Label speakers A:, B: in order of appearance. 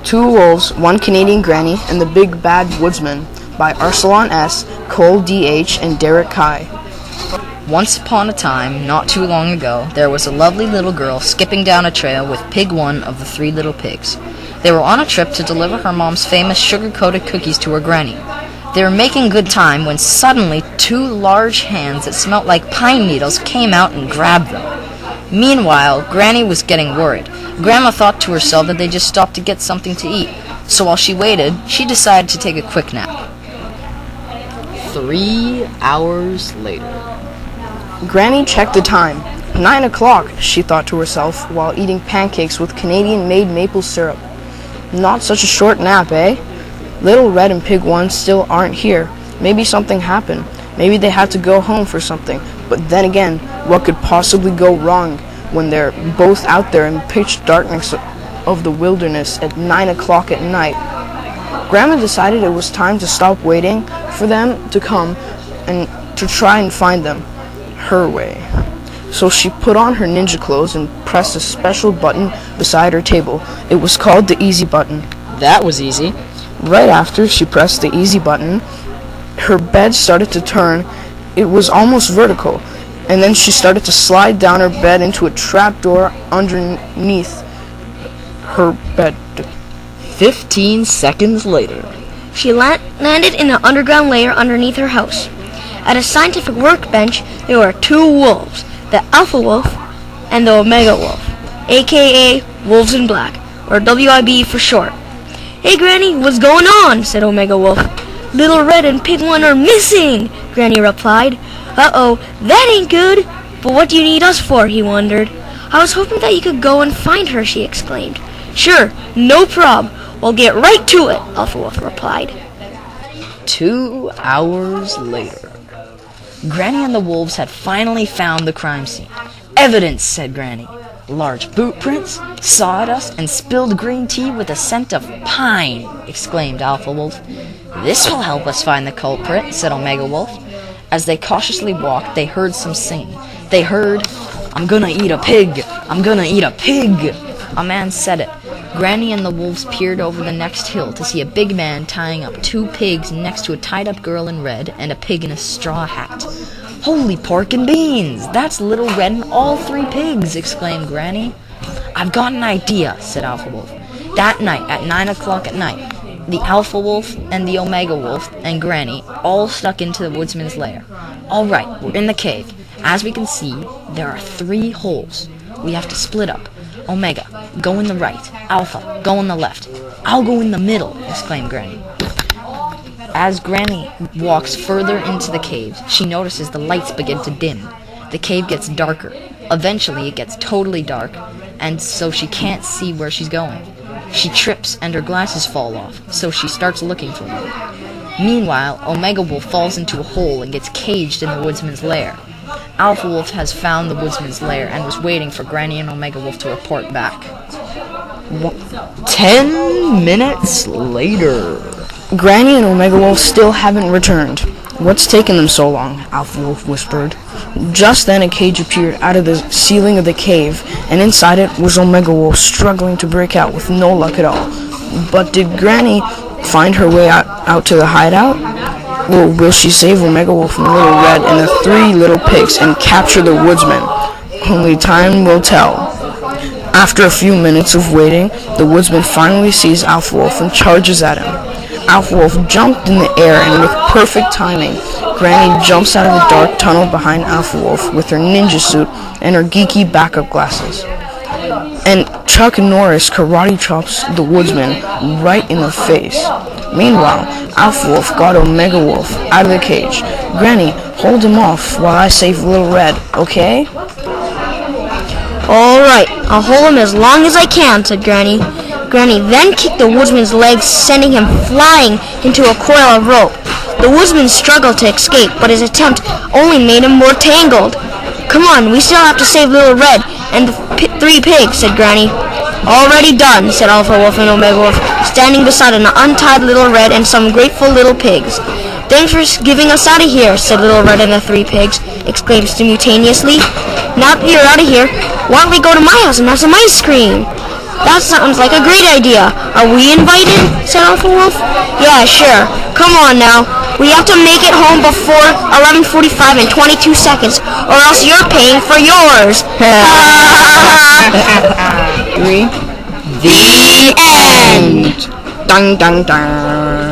A: Two Wolves, One Canadian Granny, and the Big Bad Woodsman by Arsalan S., Cole D.H., and Derek Kai.
B: Once upon a time, not too long ago, there was a lovely little girl skipping down a trail with Pig One of the Three Little Pigs. They were on a trip to deliver her mom's famous sugar-coated cookies to her granny. They were making good time when suddenly two large hands that smelt like pine needles came out and grabbed them. Meanwhile, Granny was getting worried. Grandma thought to herself that they just stopped to get something to eat, so while she waited, she decided to take a quick nap. 3 hours later.
A: Granny checked the time. 9 o'clock, she thought to herself while eating pancakes with Canadian-made maple syrup. Not such a short nap, eh? Little Red and Pig One still aren't here. Maybe something happened. Maybe they had to go home for something. But then again, what could possibly go wrong when they're both out there in pitch darkness of the wilderness at 9 o'clock at night? Grandma decided it was time to stop waiting for them to come and to try and find them her way. So she put on her ninja clothes and pressed a special button beside her table. It was called the easy button.
B: That was easy.
A: Right after she pressed the easy button, her bed started to turn. It was almost vertical, and then she started to slide down her bed into a trapdoor underneath her bed.
B: 15 seconds later.
C: She landed in an underground layer underneath her house. At a scientific workbench, there were two wolves, the Alpha Wolf and the Omega Wolf, aka Wolves in Black, or WIB for short. "Hey Granny, what's going on?" said Omega Wolf. "Little Red and Pig One are missing," Granny replied. "Uh-oh, that ain't good. But what do you need us for?" he wondered. "I was hoping that you could go and find her," she exclaimed. "Sure, no prob. We'll get right to it," Alpha Wolf replied.
B: 2 hours later. Granny and the wolves had finally found the crime scene. "Evidence," said Granny. "Large boot prints, sawdust, and spilled green tea with a scent of pine," exclaimed Alpha Wolf. "This will help us find the culprit," said Omega Wolf. As they cautiously walked, they heard some singing. They heard, "I'm gonna eat a pig! I'm gonna eat a pig!" A man said it. Granny and the wolves peered over the next hill to see a big man tying up two pigs next to a tied-up girl in red and a pig in a straw hat. "Holy pork and beans! That's Little Red and all three pigs!" exclaimed Granny. "I've got an idea," said Alpha Wolf. That night, at 9 o'clock at night, the Alpha Wolf and the Omega Wolf and Granny all stuck into the woodsman's lair. "All right, we're in the cave. As we can see, there are 3 holes. We have to split up. Omega, go in the right. Alpha, go in the left. I'll go in the middle," exclaimed Granny. As Granny walks further into the cave, she notices the lights begin to dim. The cave gets darker. Eventually, it gets totally dark, and so she can't see where she's going. She trips, and her glasses fall off, so she starts looking for them. Meanwhile, Omega Wolf falls into a hole and gets caged in the woodsman's lair. Alpha Wolf has found the woodsman's lair and was waiting for Granny and Omega Wolf to report back. 10 minutes later.
A: Granny and Omega Wolf still haven't returned. "What's taken them so long?" Alpha Wolf whispered. Just then a cage appeared out of the ceiling of the cave, and inside it was Omega Wolf struggling to break out with no luck at all. But did Granny find her way out to the hideout? Or will she save Omega Wolf and Little Red and the 3 little pigs and capture the woodsman? Only time will tell. After a few minutes of waiting, the woodsman finally sees Alpha Wolf and charges at him. Alpha Wolf jumped in the air, and with perfect timing, Granny jumps out of the dark tunnel behind Alpha Wolf with her ninja suit and her geeky backup glasses. And Chuck Norris karate chops the woodsman right in the face. Meanwhile, Alpha Wolf got Omega Wolf out of the cage. "Granny, hold him off while I save Little Red, okay?"
C: "All right, I'll hold him as long as I can," said Granny. Granny then kicked the woodsman's legs, sending him flying into a coil of rope. The woodsman struggled to escape, but his attempt only made him more tangled. "Come on, we still have to save Little Red and the 3 pigs," said Granny. "Already done," said Alpha Wolf and Omega Wolf, standing beside an untied Little Red and some grateful little pigs. "Thanks for giving us out of here," said Little Red and the 3 pigs, exclaimed simultaneously. "Now that you're out of here, why don't we go to my house and have some ice cream?" That sounds like a great idea. Are we invited? Said Alpha Wolf. Yeah, sure. Come on now. We have to make it home before 11:45 and 22 seconds, or else you're paying for yours.
A: Three.
C: The end.
A: Dun dun dun.